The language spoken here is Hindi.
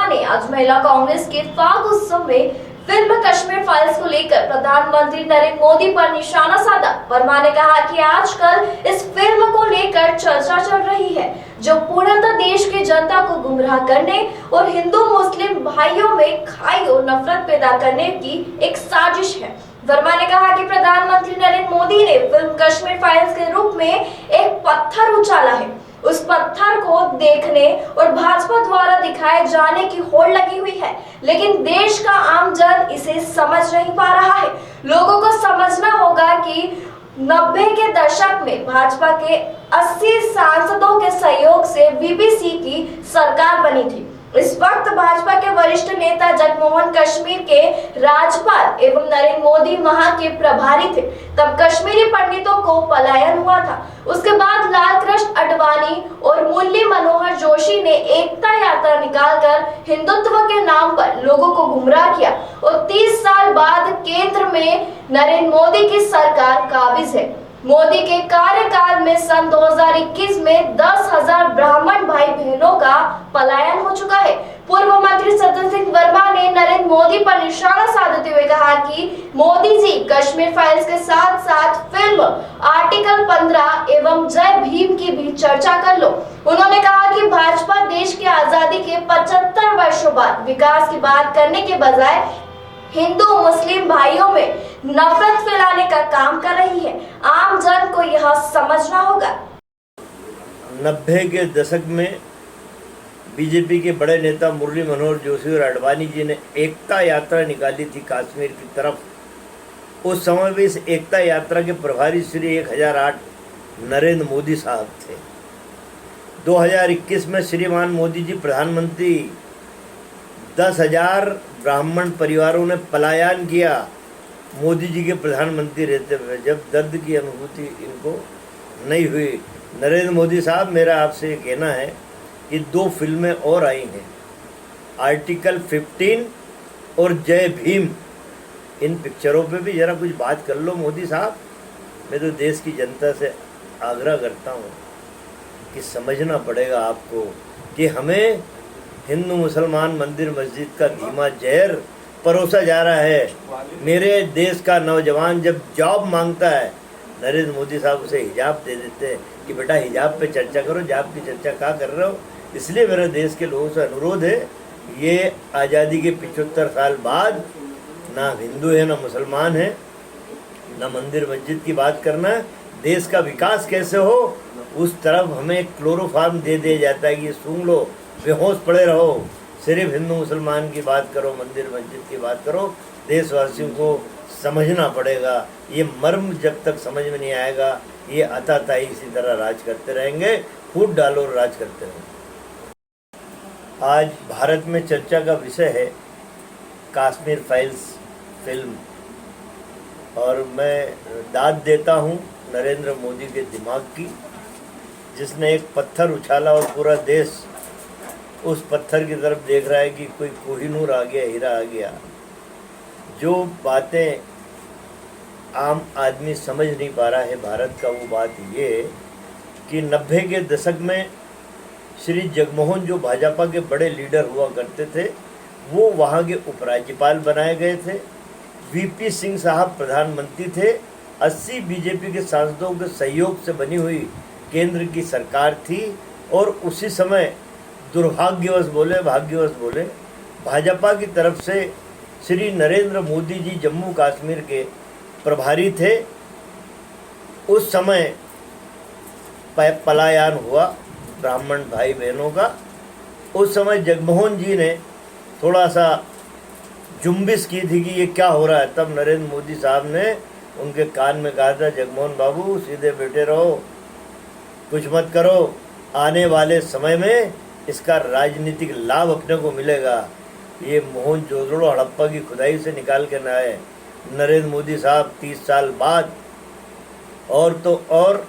ने आज महिला कांग्रेस के फाग उत्सव में फिल्म कश्मीर फाइल्स को लेकर प्रधानमंत्री नरेंद्र मोदी पर निशाना साधा। वर्मा ने कहा कि आजकल इस फिल्म को लेकर चर्चा चल रही है जो पूर्णतः देश की जनता को गुमराह करने और हिंदू मुस्लिम भाइयों में खाई और नफरत पैदा करने की एक साजिश है। वर्मा ने कहा कि प्रधानमंत्री नरेंद्र मोदी ने फिल्म कश्मीर फाइल्स के रूप में एक पत्थर उछाला है। उस पत्थर को देखने और भाजपा द्वारा दिखाए जाने की होड़ लगी हुई है, लेकिन देश का आम जन इसे समझ नहीं पा रहा है। लोगों को समझना होगा कि 90 के दशक में भाजपा के 80 सांसदों के सहयोग से वीपीसी की सरकार बनी थी। इस वक्त भाजपा के वरिष्ठ नेता जगमोहन कश्मीर के राज्यपाल एवं नरेंद्र मोदी वहां के प्रभारी थे। तब कश्मीरी पंडितों को पलायन हुआ था। उसके बाद लाल कृष्ण आडवाणी और मुरली मनोहर जोशी ने एकता यात्रा निकालकर हिंदुत्व के नाम पर लोगों को गुमराह किया और 30 साल बाद केंद्र में नरेंद्र मोदी की सरकार काबिज है। मोदी के कार्यकाल में सन 2021 में 10,000 ब्राह्मण भाई बहनों का पलायन हो चुका है। पूर्व मंत्री सज्जन सिंह वर्मा ने नरेंद्र मोदी पर निशाना साधते हुए कहा कि मोदी जी कश्मीर फाइल्स के साथ साथ फिल्म आर्टिकल 15 एवं जय भीम की भी चर्चा कर लो। उन्होंने कहा कि भाजपा देश की आजादी के 75 वर्षों बाद विकास की बात करने के बजाय हिंदू मुस्लिम भाइयों में नफरत फैलाने का काम कर रही है। आम जन को यह समझना होगा। 90 के दशक में बीजेपी के बड़े नेता मुरली मनोहर जोशी और आडवाणी जी ने एकता यात्रा निकाली थी कश्मीर की तरफ। उस समय भी इस एकता यात्रा के प्रभारी श्री 1008 नरेंद्र मोदी साहब थे। 2021 में श्रीमान मोदी जी प्रधानमंत्री 10,000 ब्राह्मण परिवारों ने पलायन किया मोदी जी के प्रधानमंत्री रहते हुए, जब दर्द की अनुभूति इनको नहीं हुई। नरेंद्र मोदी साहब, मेरा आपसे ये कहना है कि 2 फिल्में और आई हैं, आर्टिकल 15 और जय भीम। इन पिक्चरों पे भी ज़रा कुछ बात कर लो मोदी साहब। मैं तो देश की जनता से आग्रह करता हूँ कि समझना पड़ेगा आपको कि हमें हिंदू मुसलमान मंदिर मस्जिद का धीमा जहर परोसा जा रहा है। मेरे देश का नौजवान जब जॉब मांगता है, नरेंद्र मोदी साहब उसे हिजाब दे देते हैं कि बेटा हिजाब पे चर्चा करो, हिजाब की चर्चा क्या कर रहे हो। इसलिए मेरे देश के लोगों से अनुरोध है, ये आज़ादी के 75 साल बाद ना हिंदू है ना मुसलमान है, ना मंदिर मस्जिद की बात करना है। देश का विकास कैसे हो उस तरफ हमें क्लोरोफार्म दे दिया जाता है कि ये सूंघ लो, बेहोश पड़े रहो, सिर्फ हिंदू मुसलमान की बात करो, मंदिर मस्जिद की बात करो। देशवासियों को समझना पड़ेगा। ये मर्म जब तक समझ में नहीं आएगा, ये अताताई इसी तरह राज करते रहेंगे, फूट डालो और राज करते रहेंगे। आज भारत में चर्चा का विषय है कश्मीर फाइल्स फिल्म, और मैं दाद देता हूँ नरेंद्र मोदी के दिमाग की, जिसने एक पत्थर उछाला और पूरा देश उस पत्थर की तरफ देख रहा है कि कोई कोहिनूर आ गया, हीरा आ गया। जो बातें आम आदमी समझ नहीं पा रहा है भारत का, वो बात ये कि 90 के दशक में श्री जगमोहन जो भाजपा के बड़े लीडर हुआ करते थे, वो वहाँ के उपराज्यपाल बनाए गए थे। वीपी सिंह साहब प्रधानमंत्री थे। 80 बीजेपी के सांसदों के सहयोग से बनी हुई केंद्र की सरकार थी, और उसी समय दुर्भाग्यवश बोले, भाग्यवश बोले, भाजपा की तरफ से श्री नरेंद्र मोदी जी जम्मू कश्मीर के प्रभारी थे। उस समय पलायन हुआ ब्राह्मण भाई बहनों का। उस समय जगमोहन जी ने थोड़ा सा जुम्बिश की थी कि ये क्या हो रहा है। तब नरेंद्र मोदी साहब ने उनके कान में कहा था, जगमोहन बाबू सीधे बैठे रहो, कुछ मत करो, आने वाले समय में इसका राजनीतिक लाभ अपने को मिलेगा। ये मोहनजोदड़ो हड़प्पा की खुदाई से निकाल के ना आए नरेंद्र मोदी साहब 30 साल बाद। और तो और